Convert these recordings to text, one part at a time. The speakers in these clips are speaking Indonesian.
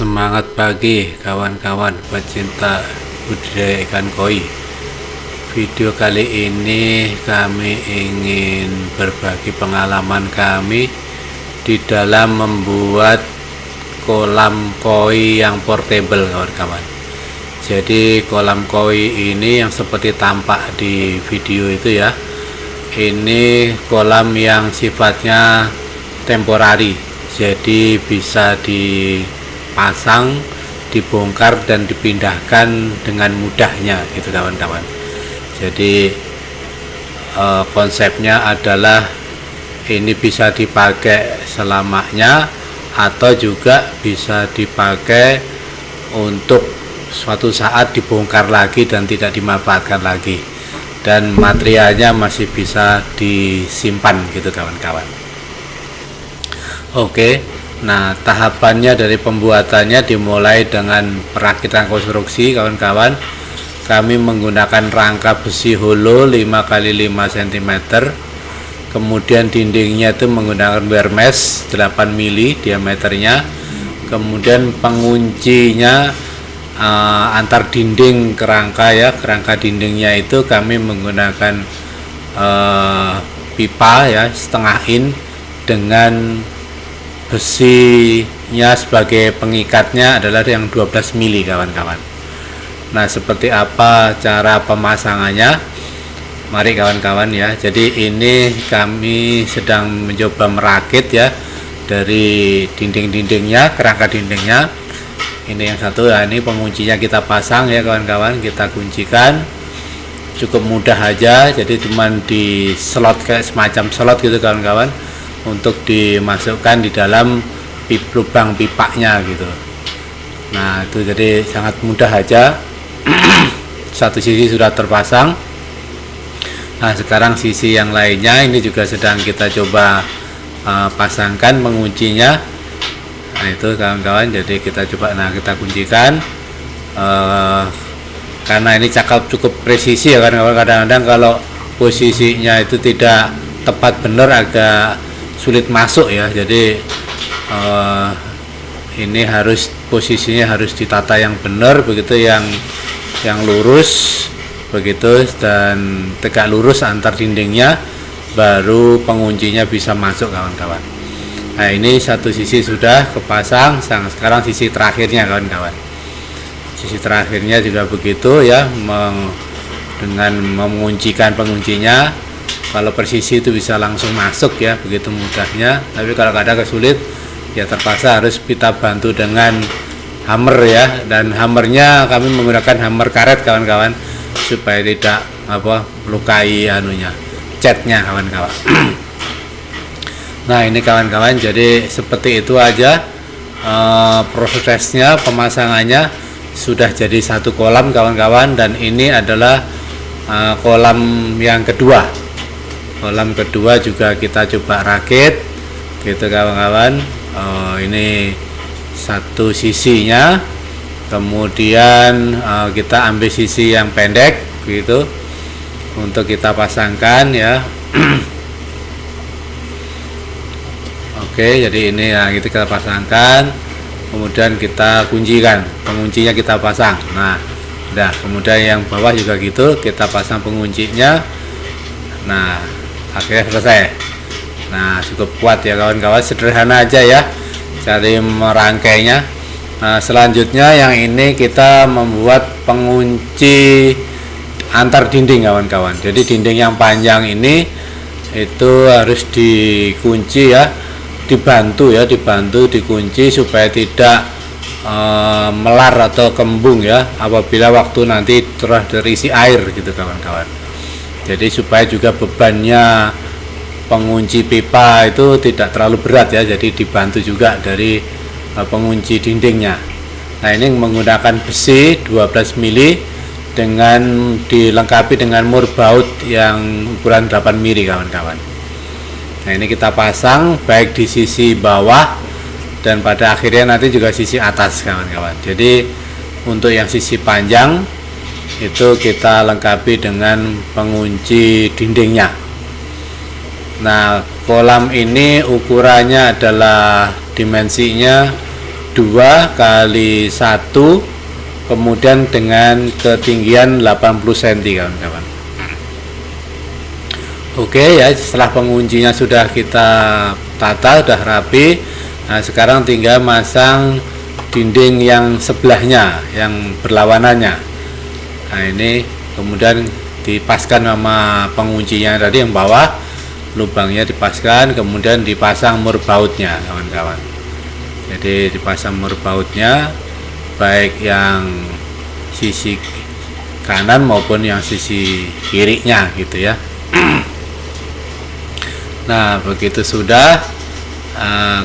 Semangat pagi kawan-kawan pecinta budidaya ikan koi. Video kali ini kami ingin berbagi pengalaman kami di dalam membuat kolam koi yang portable, kawan-kawan. Jadi kolam koi ini yang seperti tampak di video itu ya, ini kolam yang sifatnya temporari, jadi bisa dipasang, dibongkar dan dipindahkan dengan mudahnya gitu kawan-kawan. Jadi konsepnya adalah ini bisa dipakai selamanya atau juga bisa dipakai untuk suatu saat dibongkar lagi dan tidak dimanfaatkan lagi, dan materialnya masih bisa disimpan gitu kawan-kawan. Oke, nah tahapannya dari pembuatannya dimulai dengan perakitan konstruksi kawan-kawan. Kami menggunakan rangka besi holo 5x5 cm, kemudian dindingnya itu menggunakan wire mesh 8 mili diameternya, kemudian penguncinya antar dinding kerangka ya, kerangka dindingnya itu kami menggunakan pipa ya setengah in dengan besinya sebagai pengikatnya adalah yang 12 mili kawan-kawan. Nah, seperti apa cara pemasangannya? Mari kawan-kawan ya. Jadi ini kami sedang mencoba merakit ya dari dinding-dindingnya, kerangka dindingnya. Ini yang satu ya, ini penguncinya kita pasang ya kawan-kawan, kita kuncikan. Cukup mudah aja, jadi cuman di slot kayak semacam slot gitu kawan-kawan, untuk dimasukkan di dalam lubang pipanya gitu. Nah, itu jadi sangat mudah aja. Satu sisi sudah terpasang. Nah, sekarang sisi yang lainnya ini juga sedang kita coba pasangkan penguncinya. Nah, itu kawan-kawan, jadi kita coba, nah kita kuncikan karena ini cakap cukup presisi ya kawan-kawan. Kadang-kadang kalau posisinya itu tidak tepat benar agak sulit masuk ya, jadi ini harus posisinya harus ditata yang benar begitu, yang lurus begitu dan tegak lurus antar dindingnya, baru penguncinya bisa masuk kawan-kawan. Nah, ini satu sisi sudah kepasang, sekarang sisi terakhirnya kawan-kawan. Sisi terakhirnya juga begitu ya, dengan menguncikan penguncinya. Kalau persisi itu bisa langsung masuk ya, begitu mudahnya. Tapi kalau kadang kesulit ya terpaksa harus kita bantu dengan hammer ya, dan hammernya kami menggunakan hammer karet kawan-kawan supaya tidak melukai catnya kawan-kawan. Nah, ini kawan-kawan, jadi seperti itu aja prosesnya, pemasangannya sudah jadi satu kolam kawan-kawan, dan ini adalah kolam yang kedua. Kolam kedua juga kita coba rakit gitu kawan-kawan. Ini satu sisinya, kemudian kita ambil sisi yang pendek gitu untuk kita pasangkan ya. Oke, jadi ini ya, gitu kita pasangkan, kemudian kita kuncikan, penguncinya kita pasang. Nah, udah, kemudian yang bawah juga gitu kita pasang penguncinya. Nah, akhirnya selesai. Nah, cukup kuat ya kawan-kawan, sederhana aja ya cari merangkainya. Nah, selanjutnya yang ini kita membuat pengunci antar dinding kawan-kawan. Jadi dinding yang panjang ini itu harus dikunci ya, dibantu dikunci supaya tidak melar atau kembung ya apabila waktu nanti telah terisi air gitu kawan-kawan. Jadi supaya juga bebannya pengunci pipa itu tidak terlalu berat ya, jadi dibantu juga dari pengunci dindingnya. Nah, ini menggunakan besi 12 mili dengan dilengkapi dengan mur baut yang ukuran 8 mili kawan-kawan. Nah, ini kita pasang baik di sisi bawah dan pada akhirnya nanti juga sisi atas kawan-kawan. Jadi untuk yang sisi panjang itu kita lengkapi dengan pengunci dindingnya. Nah, kolam ini ukurannya adalah dimensinya 2 kali 1, kemudian dengan ketinggian 80 cm kawan-kawan. Oke ya, setelah penguncinya sudah kita tata, sudah rapi. Nah sekarang tinggal masang dinding yang sebelahnya, yang berlawanannya. Nah ini kemudian dipaskan sama penguncinya tadi yang bawah, lubangnya dipaskan, kemudian dipasang mur bautnya kawan-kawan. Jadi dipasang mur bautnya, baik yang sisi kanan maupun yang sisi kirinya gitu ya. Nah begitu sudah,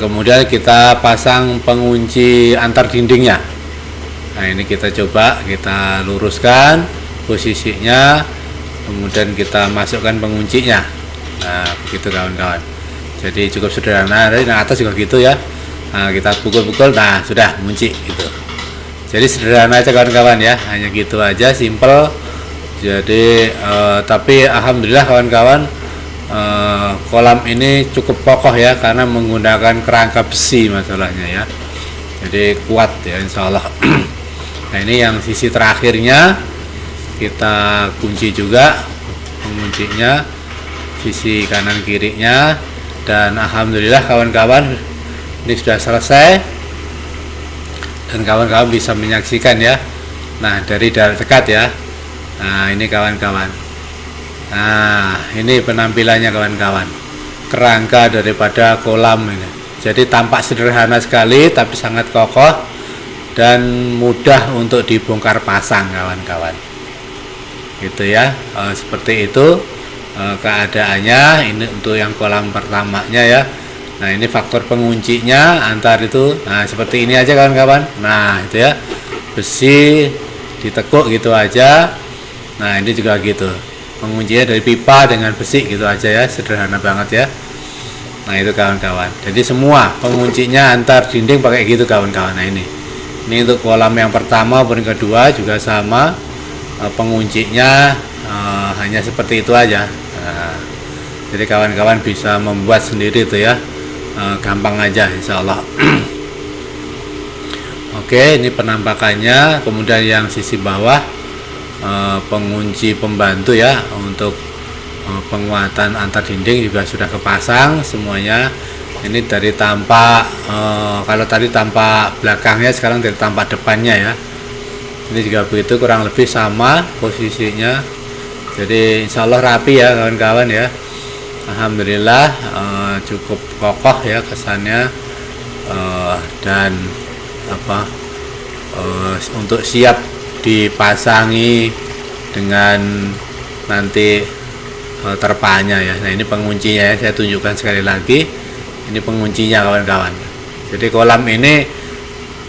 kemudian kita pasang pengunci antar dindingnya. Nah ini kita coba, kita luruskan posisinya, kemudian kita masukkan penguncinya. Nah begitu kawan-kawan. Jadi cukup sederhana. Dari atas juga gitu ya. Nah, kita pukul-pukul, nah sudah kunci gitu. Jadi sederhana aja kawan-kawan ya, hanya gitu aja, simple. Jadi tapi alhamdulillah kawan-kawan, kolam ini cukup kokoh ya, karena menggunakan kerangka besi masalahnya ya. Jadi kuat ya insya Allah. Nah ini yang sisi terakhirnya kita kunci juga penguncinya, sisi kanan kirinya, dan alhamdulillah kawan-kawan ini sudah selesai dan kawan-kawan bisa menyaksikan ya. Nah dari dekat ya. Nah ini kawan-kawan. Nah ini penampilannya kawan-kawan, kerangka daripada kolam ini. Jadi tampak sederhana sekali tapi sangat kokoh dan mudah untuk dibongkar pasang kawan-kawan gitu ya. Seperti itu keadaannya. Ini untuk yang kolam pertamanya ya. Nah ini faktor penguncinya antar itu. Nah seperti ini aja kawan-kawan. Nah itu ya, besi ditekuk gitu aja. Nah ini juga gitu, penguncinya dari pipa dengan besi gitu aja ya, sederhana banget ya. Nah itu kawan-kawan, jadi semua penguncinya antar dinding pakai gitu kawan-kawan. Nah ini untuk kolam yang pertama maupun kedua juga sama, penguncinya hanya seperti itu aja. Nah, jadi kawan-kawan bisa membuat sendiri itu ya, gampang aja insya Allah. Oke, ini penampakannya. Kemudian yang sisi bawah, pengunci pembantu ya, untuk penguatan antar dinding juga sudah kepasang semuanya. Ini dari tampak, kalau tadi tampak belakangnya, sekarang dari tampak depannya ya. Ini juga begitu, kurang lebih sama posisinya. Jadi insya Allah rapi ya kawan-kawan ya. Alhamdulillah cukup kokoh ya kesannya, dan untuk siap dipasangi dengan nanti terpanya ya. Nah ini penguncinya ya, saya tunjukkan sekali lagi. Ini penguncinya kawan-kawan. Jadi kolam ini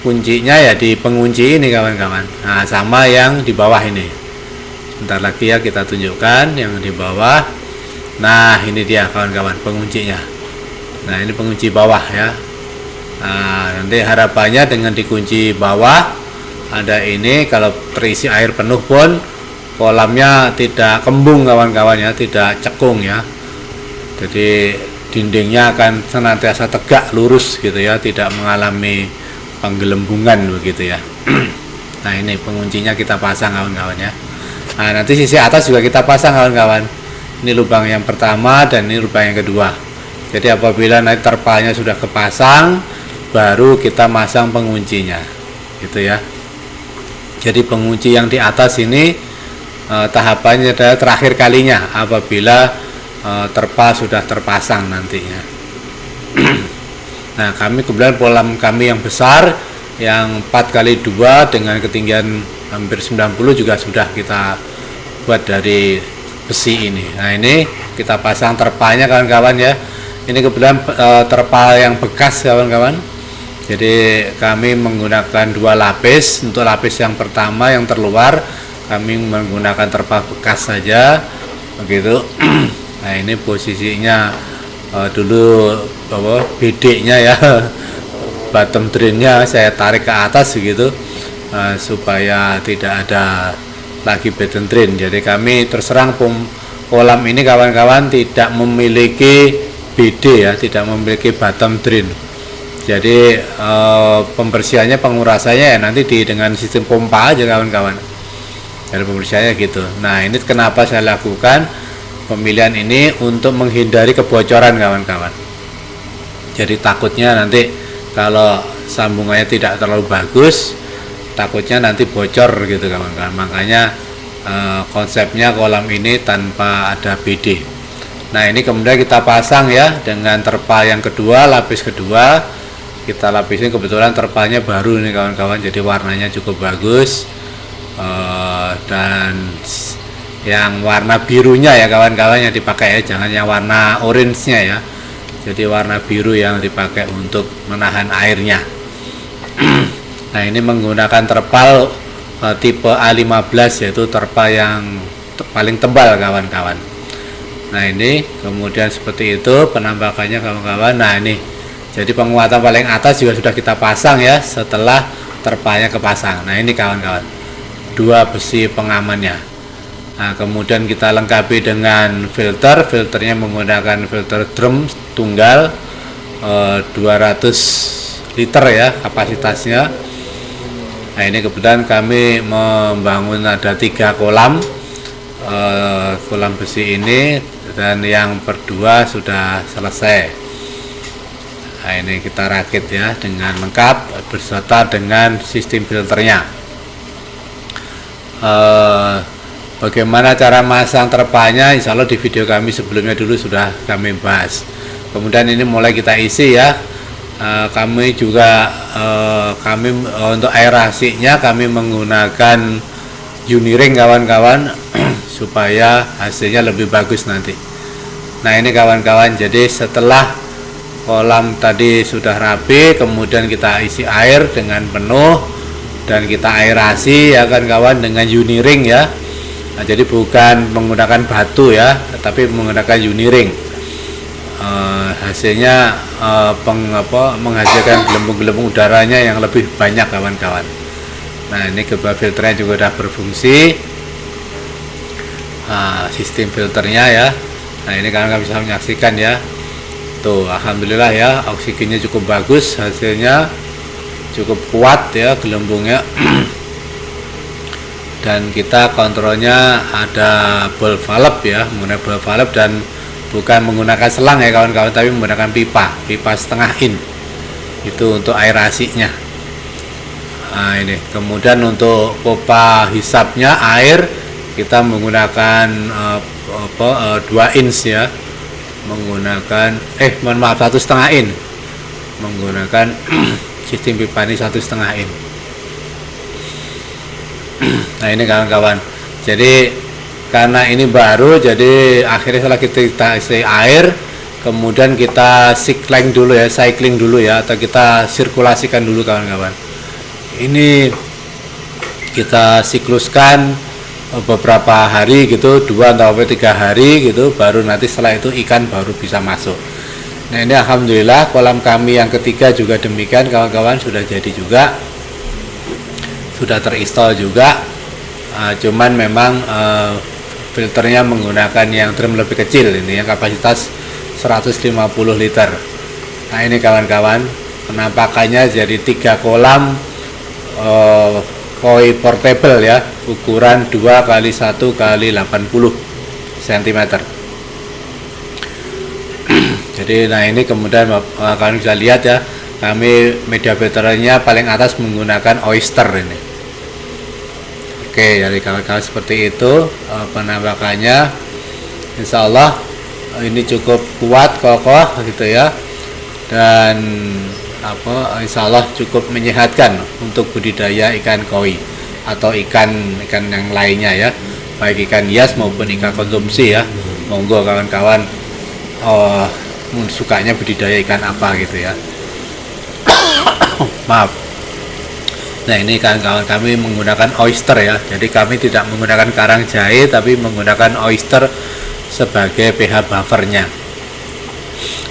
kuncinya ya di pengunci ini kawan-kawan. Nah sama yang di bawah ini. Sebentar lagi ya kita tunjukkan yang di bawah. Nah ini dia kawan-kawan penguncinya. Nah ini pengunci bawah ya. Nah nanti harapannya dengan dikunci bawah ada ini, kalau terisi air penuh pun kolamnya tidak kembung kawan-kawan ya, tidak cekung ya. Jadi dindingnya akan senantiasa tegak lurus gitu ya, tidak mengalami penggelembungan begitu ya. Nah ini penguncinya kita pasang kawan-kawan ya. Nah nanti sisi atas juga kita pasang kawan-kawan. Ini lubang yang pertama dan ini lubang yang kedua. Jadi apabila nanti terpalnya sudah kepasang, baru kita masang penguncinya gitu ya. Jadi pengunci yang di atas ini tahapannya adalah terakhir kalinya apabila terpal sudah terpasang nantinya. Nah kami kebetulan kolam kami yang besar, yang 4x2 dengan ketinggian hampir 90 juga sudah kita buat dari besi ini. Nah ini kita pasang terpalnya kawan-kawan ya. Ini kebetulan terpal yang bekas kawan-kawan. Jadi kami menggunakan 2 lapis. Untuk lapis yang pertama yang terluar kami menggunakan terpal bekas saja begitu. Nah ini posisinya dulu BD-nya ya, bottom drain-nya saya tarik ke atas begitu, supaya tidak ada lagi bottom drain. Jadi kami terserang kolam ini kawan-kawan tidak memiliki BD ya, tidak memiliki bottom drain. Jadi pembersihannya, pengurasannya ya nanti dengan sistem pompa aja kawan-kawan. Dari pembersihannya gitu. Nah, ini kenapa saya lakukan pemilihan ini, untuk menghindari kebocoran kawan-kawan. Jadi takutnya nanti kalau sambungannya tidak terlalu bagus, takutnya nanti bocor gitu kawan-kawan. Makanya konsepnya kolam ini tanpa ada BD. Nah, ini kemudian kita pasang ya dengan terpal yang kedua, lapis kedua. Kita lapisin, kebetulan terpalnya baru nih kawan-kawan, jadi warnanya cukup bagus. Dan yang warna birunya ya kawan-kawan yang dipakai ya, jangan yang warna orange-nya ya. Jadi warna biru yang dipakai untuk menahan airnya. Nah, ini menggunakan terpal tipe A15, yaitu terpal yang paling tebal kawan-kawan. Nah, ini kemudian seperti itu penampakannya kawan-kawan. Nah, ini jadi penguatan paling atas juga sudah kita pasang ya setelah terpalnya kepasang. Nah, ini kawan-kawan, dua besi pengamannya. Nah, kemudian kita lengkapi dengan filternya menggunakan filter drum tunggal 200 liter ya kapasitasnya. Nah, ini kebetulan kami membangun ada 3 kolam besi ini, dan yang berdua sudah selesai. Nah, ini kita rakit ya dengan lengkap beserta dengan sistem filternya. Bagaimana cara masang terpalnya, insya Allah di video kami sebelumnya dulu sudah kami bahas. Kemudian ini mulai kita isi ya. Kami juga untuk aerasinya kami menggunakan Uniring kawan-kawan supaya hasilnya lebih bagus nanti. Nah, ini kawan-kawan, jadi setelah kolam tadi sudah rapi, kemudian kita isi air dengan penuh dan kita aerasi ya kan kawan dengan Uniring ya. Nah, jadi bukan menggunakan batu ya, tetapi menggunakan Uniring. Hasilnya menghasilkan gelembung-gelembung udaranya yang lebih banyak kawan-kawan. Nah, ini kedua filternya juga sudah berfungsi. Sistem filternya ya. Nah, ini kalian bisa menyaksikan ya. Tuh, alhamdulillah ya, oksigennya cukup bagus, hasilnya cukup kuat ya gelembungnya. Dan kita kontrolnya ada ball valve ya, menggunakan ball valve dan bukan menggunakan selang ya kawan-kawan, tapi menggunakan pipa setengah in. Itu untuk aerasinya. Nah, ini kemudian untuk pompa hisapnya air kita menggunakan 2 inch ya, menggunakan 1,5 in, menggunakan sistem pipa ini 1,5 in. Nah, ini kawan-kawan, jadi karena ini baru, jadi akhirnya setelah kita isi air, kemudian kita cycling dulu ya, atau kita sirkulasikan dulu kawan-kawan. Ini kita sikluskan beberapa hari gitu, 2 atau 3 hari gitu, baru nanti setelah itu ikan baru bisa masuk. Nah, ini alhamdulillah kolam kami yang ketiga juga demikian kawan-kawan, sudah jadi juga, sudah terinstall juga. Cuman memang filternya menggunakan yang drum lebih kecil, ini yang kapasitas 150 liter. Nah, ini kawan-kawan penampakannya jadi 3 kolam koi portable ya, ukuran 2 x 1 x 80 cm. Jadi nah, ini kemudian kalian bisa lihat ya, kami media filternya paling atas menggunakan oyster ini. Oke, jadi kawan-kawan seperti itu penampakannya. Insya Allah ini cukup kuat, kokoh gitu ya, dan insya Allah cukup menyehatkan untuk budidaya ikan koi atau ikan yang lainnya ya, baik ikan hias maupun ikan konsumsi ya. Monggo kawan-kawan sukanya budidaya ikan apa gitu ya. Maaf. Nah, ini kawan-kawan kami menggunakan oyster ya, jadi kami tidak menggunakan karang jahe tapi menggunakan oyster sebagai pH buffernya.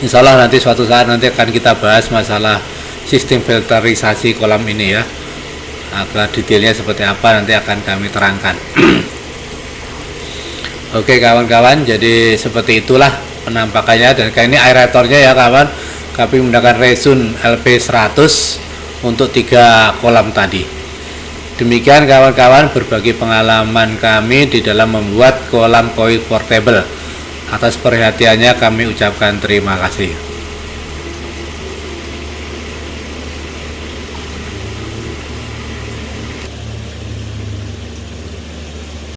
Insya Allah nanti suatu saat nanti akan kita bahas masalah sistem filterisasi kolam ini ya. Agar detailnya seperti apa nanti akan kami terangkan. Oke kawan-kawan, jadi seperti itulah penampakannya. Dan kayak ini aeratornya ya kawan, kami menggunakan Resun LP100 untuk 3 kolam tadi. Demikian kawan-kawan berbagi pengalaman kami di dalam membuat kolam koin portable. Atas perhatiannya kami ucapkan terima kasih.